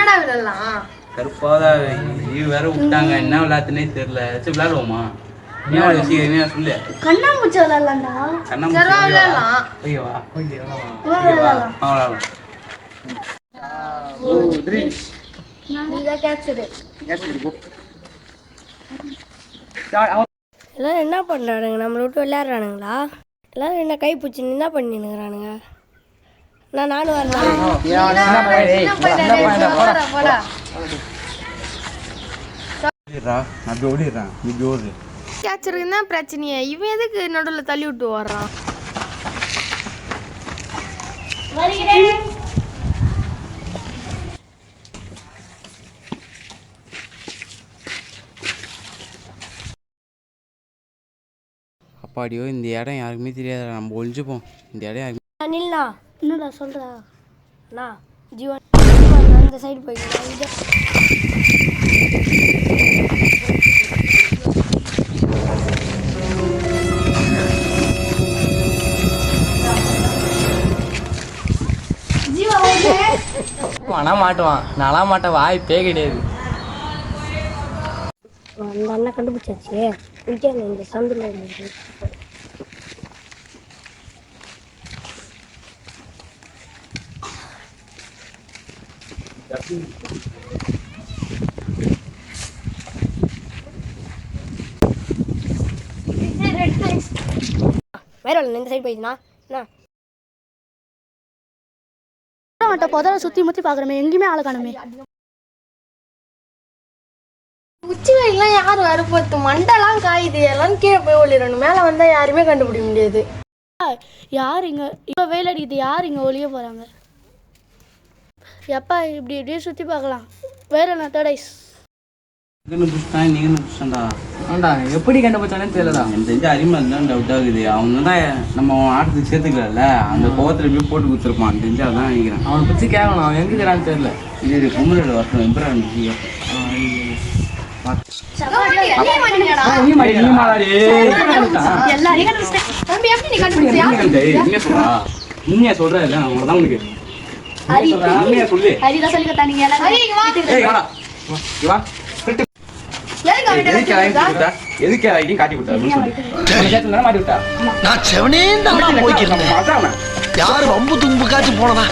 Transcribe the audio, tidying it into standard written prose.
என்னடா விளையாடலாம்? கருப்பாதா லீவ் வேற விட்டாங்க, என்ன விளையாட்டுனே தெரியல. சரி விளையாடுவோமா? என்ன சீக்கிரமே சொல்லு. கண்ணாமூச்சி விளையாடலாம்டா. சரி விளையாடலாம். ஓகேவா? விளையாடலாம். விளையாடலாம். எல்லாரும் என்ன பண்ணுறானுங்க? நம்மளை விட்டு விளையாடுறானுங்களா? எல்லாரும் என்ன கை பிடிச்சி என்ன பண்ணினுங்கிறானுங்க? நானும் வரேன். கேட்சருக்கு தான் பிரச்சனையே. இவன் எதுக்கு நடுவில் தள்ளி விட்டு வர்றான்? அப்பாடியோ, இந்த இடம் யாருக்குமே தெரியாதுடா. நம்ம ஒழிஞ்சுப்போம். இந்த இடம் யாருக்குமே. அனில்ண்ணா, என்னடா சொல்கிறா? அண்ணா ஜீவன் அந்த சைடு போய்க்கலாம். மாட்டுவான், நல்லா மாட்ட வாய்ப்பே கிடையாது. அந்த அண்ணன் கண்டுபிடிச்சாச்சு. விஜய் இந்த சந்தில் வேற இந்த சைடு போயிடுச்சுண்ணா. என்ன புதரை சுற்றி முற்றி பார்க்குறமே, எங்கேயுமே ஆளை காணுமே. உச்சி வெயிலாம் யார் வரப்போத்து? மண்டெல்லாம் காயுது. எல்லாம் கீழே போய் ஒளிரணும். மேலே வந்தால் யாருமே கண்டுபிடிக்க முடியாது. யார் இங்கே இப்போ வெயில் அடிக்குது? யார் இங்கே ஒளிய போகிறாங்க? எப்பா இப்படி இப்படியே சுற்றி பார்க்கலாம். வேற என்ன தடைஸ்? எப்படி கண்டுபிடிச்சானே தெரியலடா. எனக்கு தெரிஞ்ச அரிமல் தான் டவுட் ஆகுது. அவங்க தான் நம்ம ஆட்டத்துக்கு சேர்த்துக்கல, அந்த கோவத்தில் போய் போட்டு கொடுத்துருப்பான். தெரிஞ்சா தான் நினைக்கிறேன். அவனை பற்றி கேட்கணும், அவன் எங்கே இருக்கிறான்னு தெரியல. இது கும்பலோட வரணும். எம்பரான் உண்மையா சொல்றேன். அவங்க தான் உனக்கு எதுக்கு ஐடியும் காட்டி கொடுத்தா? நான் செவனே யாரு வம்பு தும்பு காய்ச்சி போனதா?